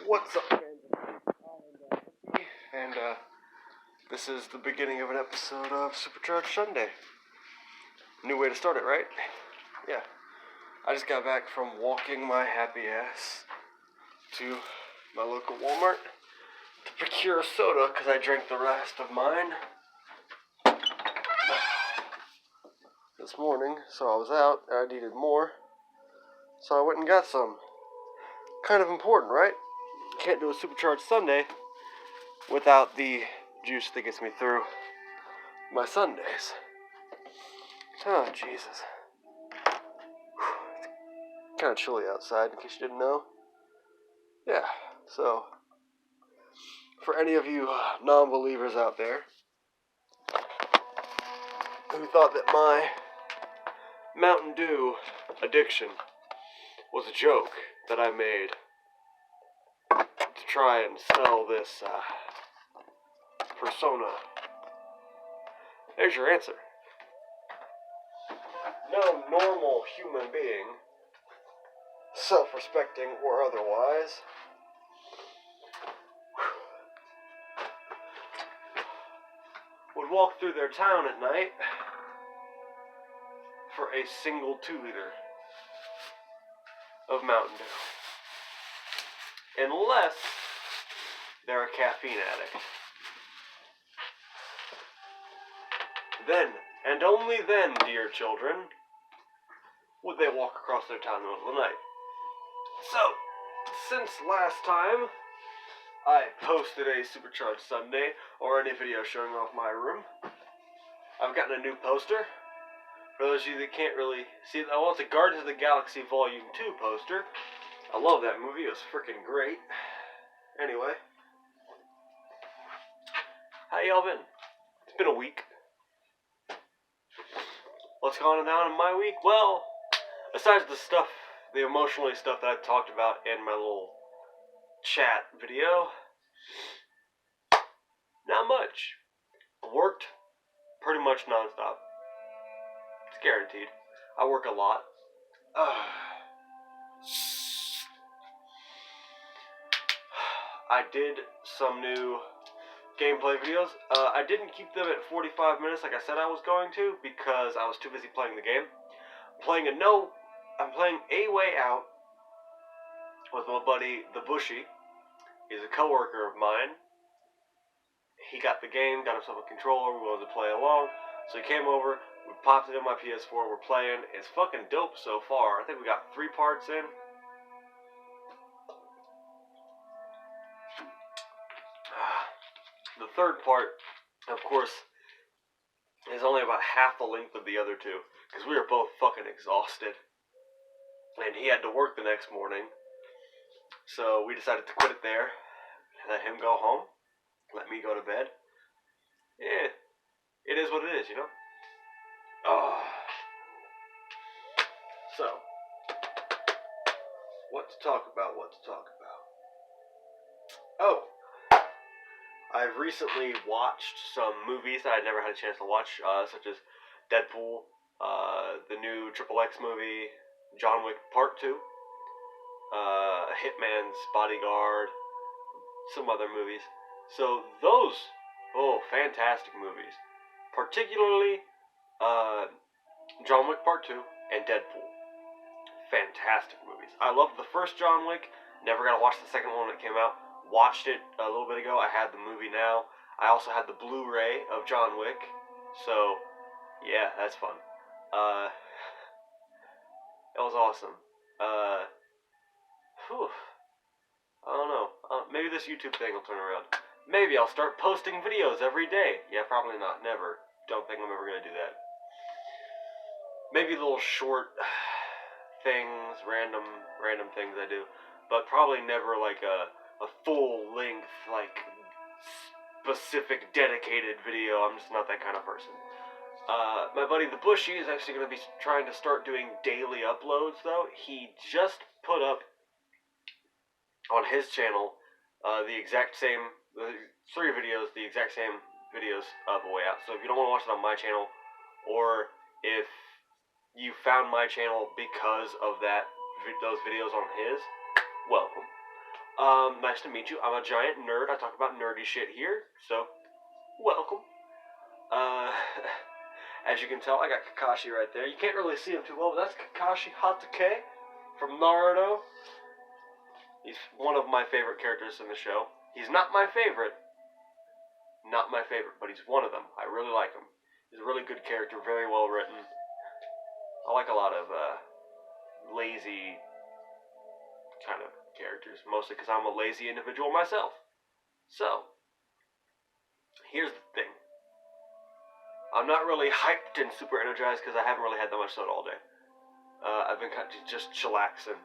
What's up, fans? And this is the beginning of an episode of Supercharged Sunday. New way to start it, right? Yeah. I just got back from walking my happy ass to my local Walmart to procure a soda because I drank the rest of mine this morning. So I was out and I needed more. So I went and got some. Kind of important, right? Can't do a Supercharged Sunday without the juice that gets me through my Sundays. Oh, Jesus. It's kind of chilly outside, in case you didn't know. Yeah, so, for any of you non-believers out there who thought that my Mountain Dew addiction was a joke that I made to try and sell this persona, there's your answer. No normal human being, self-respecting or otherwise, would walk through their town at night for a single 2-liter of Mountain Dew. Unless they're a caffeine addict. Then, and only then, dear children, would they walk across their town in the middle of the night. So, since last time I posted a Supercharged Sunday or any video showing off my room, I've gotten a new poster. For those of you that can't really see it, well, it's a Guardians of the Galaxy Volume 2 poster. I love that movie, it was freaking great. Anyway, how y'all been? It's been a week. What's going on in my week? Well, besides the emotionally stuff that I talked about in my little chat video, not much. Worked pretty much nonstop. It's guaranteed. I work a lot. I did some new gameplay videos. I didn't keep them at 45 minutes like I said I was going to because I was too busy playing the game. I'm playing A Way Out with my buddy, the Bushy. He's a coworker of mine. He got the game, got himself a controller, we wanted to play along. So he came over, we popped it in my PS4, we're playing. It's fucking dope so far. I think we got 3 parts in. The third part, of course, is only about half the length of the other two, because we were both fucking exhausted. And he had to work the next morning, so we decided to quit it there, let him go home, let me go to bed. Yeah, it is what it is, you know? So, what to talk about. Oh, I've recently watched some movies that I'd never had a chance to watch, such as Deadpool, the new XXX movie, John Wick Part 2, Hitman's Bodyguard, some other movies. So those, fantastic movies. Particularly, John Wick Part 2 and Deadpool. Fantastic movies. I loved the first John Wick, never got to watch the second one when it came out. Watched it a little bit ago. I had the movie now. I also had the Blu-ray of John Wick. So, yeah, that's fun. It was awesome. I don't know. Maybe this YouTube thing will turn around. Maybe I'll start posting videos every day. Yeah, probably not. Never. Don't think I'm ever going to do that. Maybe little short things, random things I do. But probably never like a full-length, like, specific, dedicated video. I'm just not that kind of person. My buddy the Bushy is actually going to be trying to start doing daily uploads, though. He just put up on his channel the 3 videos, the exact same videos of A Way Out. So if you don't want to watch it on my channel, or if you found my channel because of those videos on his, welcome. Nice to meet you. I'm a giant nerd. I talk about nerdy shit here, so welcome. Uh, as you can tell, I got Kakashi right there. You can't really see him too well, but that's Kakashi Hatake from Naruto. He's one of my favorite characters in the show. He's not my favorite, but he's one of them. I really like him. He's a really good character, very well written. I like a lot of lazy kind of characters, mostly because I'm a lazy individual myself. So, here's the thing. I'm not really hyped and super energized because I haven't really had that much soda all day. I've been kind of just chillaxing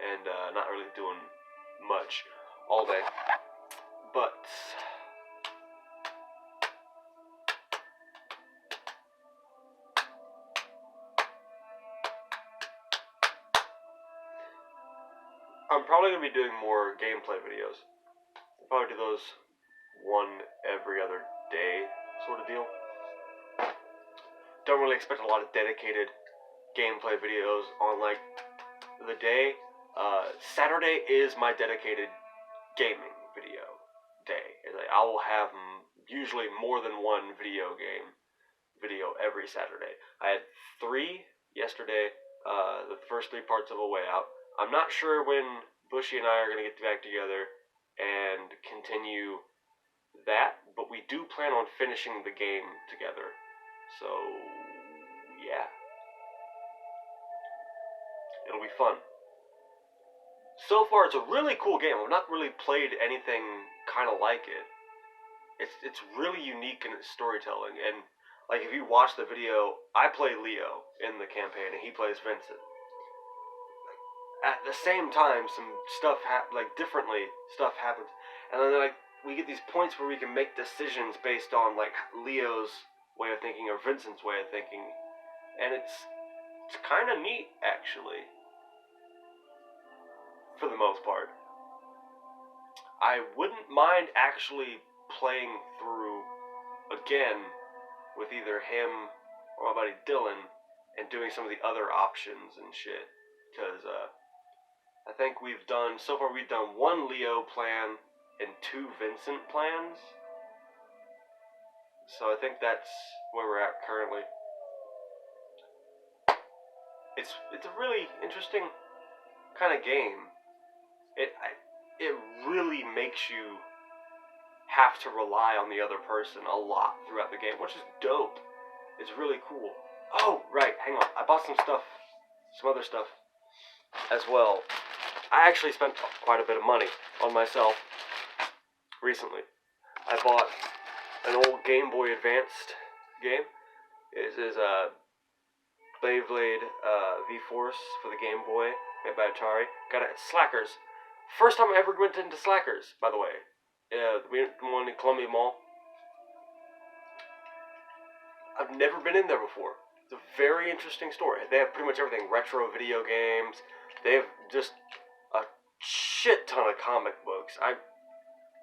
and not really doing much all day. But I'm probably going to be doing more gameplay videos. I'll probably do those one every other day sort of deal. Don't really expect a lot of dedicated gameplay videos on like the day. Saturday is my dedicated gaming video day. I will have usually more than one video game video every Saturday. I had 3 yesterday, the first 3 parts of A Way Out. I'm not sure when Bushy and I are going to get back together and continue that, but we do plan on finishing the game together. So, yeah. It'll be fun. So far, it's a really cool game. I've not really played anything kind of like it. It's really unique in its storytelling, and like if you watch the video, I play Leo in the campaign, and he plays Vincent. At the same time, some stuff differently stuff happens, and then like we get these points where we can make decisions based on like Leo's way of thinking or Vincent's way of thinking, and it's kind of neat actually. For the most part, I wouldn't mind actually playing through again with either him or my buddy Dylan and doing some of the other options and shit, because I think so far we've done 1 Leo plan and 2 Vincent plans, so I think that's where we're at currently. It's a really interesting kind of game. It really makes you have to rely on the other person a lot throughout the game, which is dope. It's really cool. Oh, right, hang on. I bought some other stuff as well. I actually spent quite a bit of money on myself recently. I bought an old Game Boy Advanced game. This is Beyblade V-Force for the Game Boy, made by Atari. Got it at Slackers. First time I ever went into Slackers, by the way. We went to one in Columbia Mall. I've never been in there before. It's a very interesting store. They have pretty much everything. Retro video games. They have just a shit ton of comic books. I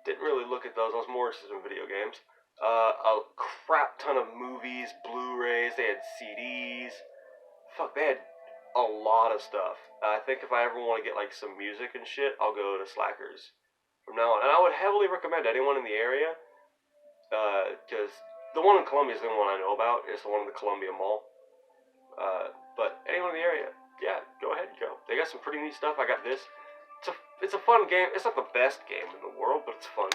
didn't really look at those. I was more interested in video games. A crap ton of movies, Blu-rays. They had CDs. Fuck, they had a lot of stuff. I think if I ever want to get like some music and shit, I'll go to Slackers from now on. And I would heavily recommend anyone in the area, because the one in Columbia is the one I know about. It's the one in the Columbia Mall. But anyone in the area, yeah, go ahead and go. They got some pretty neat stuff. I got this. It's a fun game. It's not the best game in the world, but it's fun.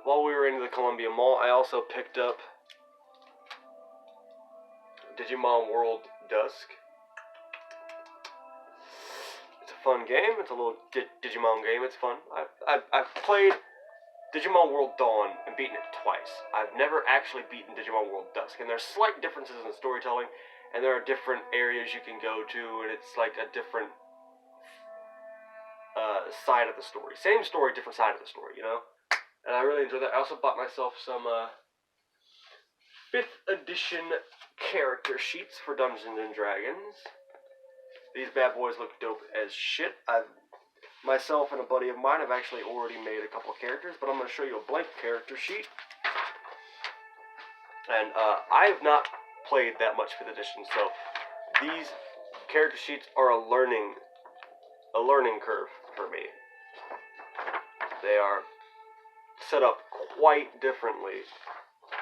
While we were in the Columbia Mall, I also picked up Digimon World Dusk. It's a fun game. It's a little Digimon game. It's fun. I've played Digimon World Dawn and beaten it twice. I've never actually beaten Digimon World Dusk, and there's slight differences in storytelling, and there are different areas you can go to, and it's like a different side of the story. Same story, different side of the story, you know? And I really enjoy that. I also bought myself some 5th edition character sheets for Dungeons and Dragons. These bad boys look dope as shit. Myself and a buddy of mine have actually already made a couple characters, but I'm going to show you a blank character sheet. And I have not played that much 5th edition, so these character sheets are a learning curve for me. They are set up quite differently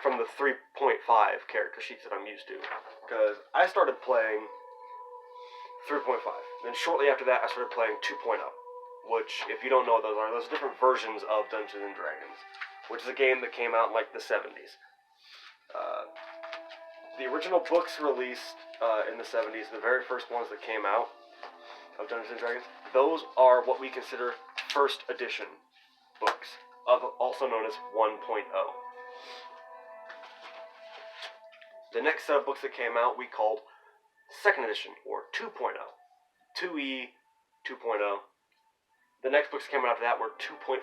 from the 3.5 character sheets that I'm used to. Because I started playing 3.5. Then shortly after that, I started playing 2.0. Which, if you don't know what those are different versions of Dungeons & Dragons. Which is a game that came out in like the 70s. The original books released in the 70s, the very first ones that came out of Dungeons & Dragons, those are what we consider first edition books, also known as 1.0. The next set of books that came out we called second edition, or 2.0. 2E, 2.0. The next books that came out after that were 2.5.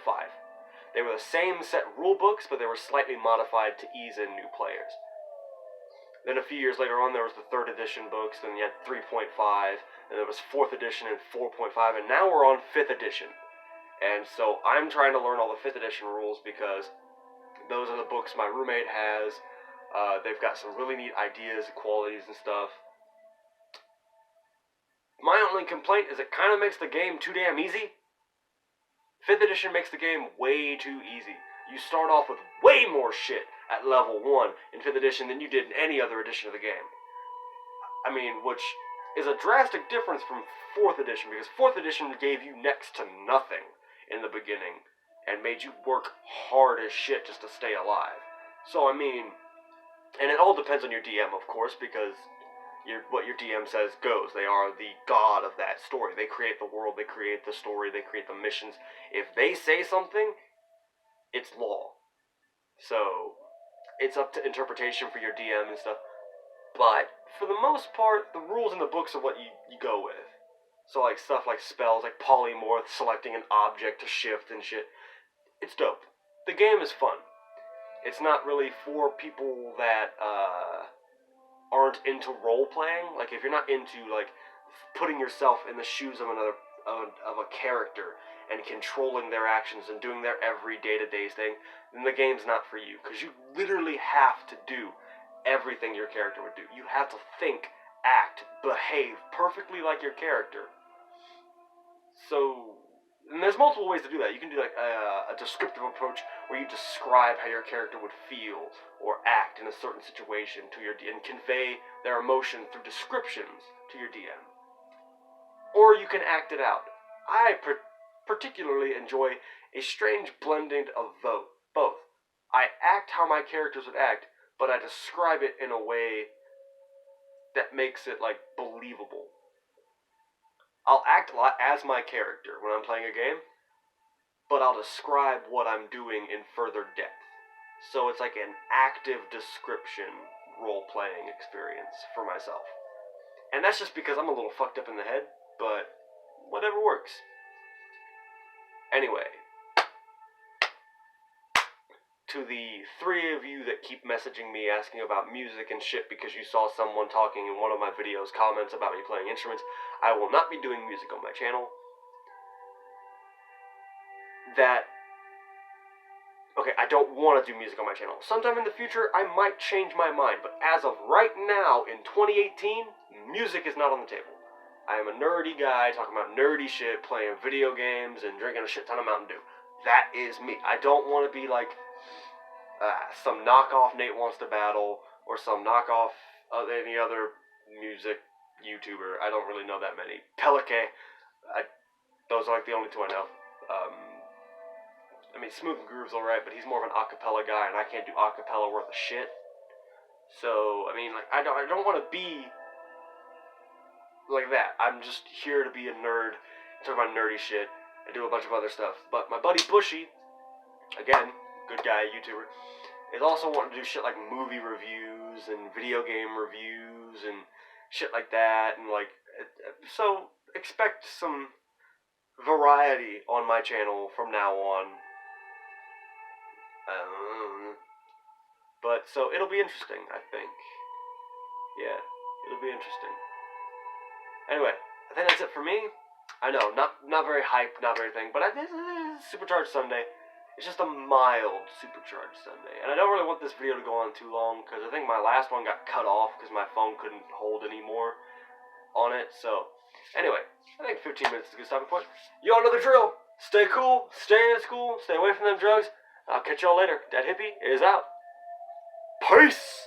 They were the same set rule books, but they were slightly modified to ease in new players. Then a few years later on, there was the third edition books, then you had 3.5, and there was 4th edition and 4.5, and now we're on 5th edition. And so I'm trying to learn all the 5th edition rules because those are the books my roommate has. They've got some really neat ideas, qualities, and stuff. My only complaint is it kind of makes the game too damn easy. 5th edition makes the game way too easy. You start off with way more shit at level 1 in 5th edition than you did in any other edition of the game. I mean, which is a drastic difference from 4th edition, because 4th edition gave you next to nothing in the beginning, and made you work hard as shit just to stay alive. So, I mean, and it all depends on your DM, of course, because what your DM says goes. They are the god of that story. They create the world, they create the story, they create the missions. If they say something, it's law. So, it's up to interpretation for your DM and stuff. But, for the most part, the rules in the books are what you go with. So, like, stuff like spells, like polymorph, selecting an object to shift and shit. It's dope. The game is fun. It's not really for people that, aren't into role-playing. Like, if you're not into, like, putting yourself in the shoes of of a character and controlling their actions and doing their every day-to-day thing, then the game's not for you. Because you literally have to do everything your character would do. You have to think, act, behave perfectly like your character. So, and there's multiple ways to do that. You can do like a descriptive approach where you describe how your character would feel or act in a certain situation to your DM and convey their emotion through descriptions to your DM. Or you can act it out. I particularly enjoy a strange blending of both. I act how my characters would act, but I describe it in a way that makes it, like, believable. I'll act a lot as my character when I'm playing a game, but I'll describe what I'm doing in further depth. So it's like an active description role-playing experience for myself. And that's just because I'm a little fucked up in the head, but whatever works. Anyway, to the 3 of you that keep messaging me asking about music and shit because you saw someone talking in one of my videos, comments about me playing instruments, I will not be doing music on my channel. Okay, I don't want to do music on my channel. Sometime in the future, I might change my mind, but as of right now, in 2018, music is not on the table. I am a nerdy guy talking about nerdy shit, playing video games, and drinking a shit ton of Mountain Dew. That is me. I don't want to be like some knockoff Nate Wants to Battle, or some knockoff of any other music YouTuber. I don't really know that many. Pelike. Those are like the only 2 I know. I mean, Smooth and Groove's alright, but he's more of an acapella guy, and I can't do acapella worth of shit. So, I mean, like, I don't want to be like that. I'm just here to be a nerd, talk about nerdy shit, and do a bunch of other stuff. But my buddy Bushy, again, good guy, YouTuber, is also wanting to do shit like movie reviews and video game reviews and shit like that, and like, so expect some variety on my channel from now on. But, so, it'll be interesting, I think. Yeah, it'll be interesting. Anyway, I think that's it for me. I know, not very hype, not very thing, but this is Supercharged Sunday. It's just a mild Supercharged Sunday. And I don't really want this video to go on too long, because I think my last one got cut off because my phone couldn't hold any more on it. So, anyway, I think 15 minutes is a good stopping point. You all know the drill. Stay cool, stay in school, stay away from them drugs. I'll catch y'all later. That hippie is out. Peace!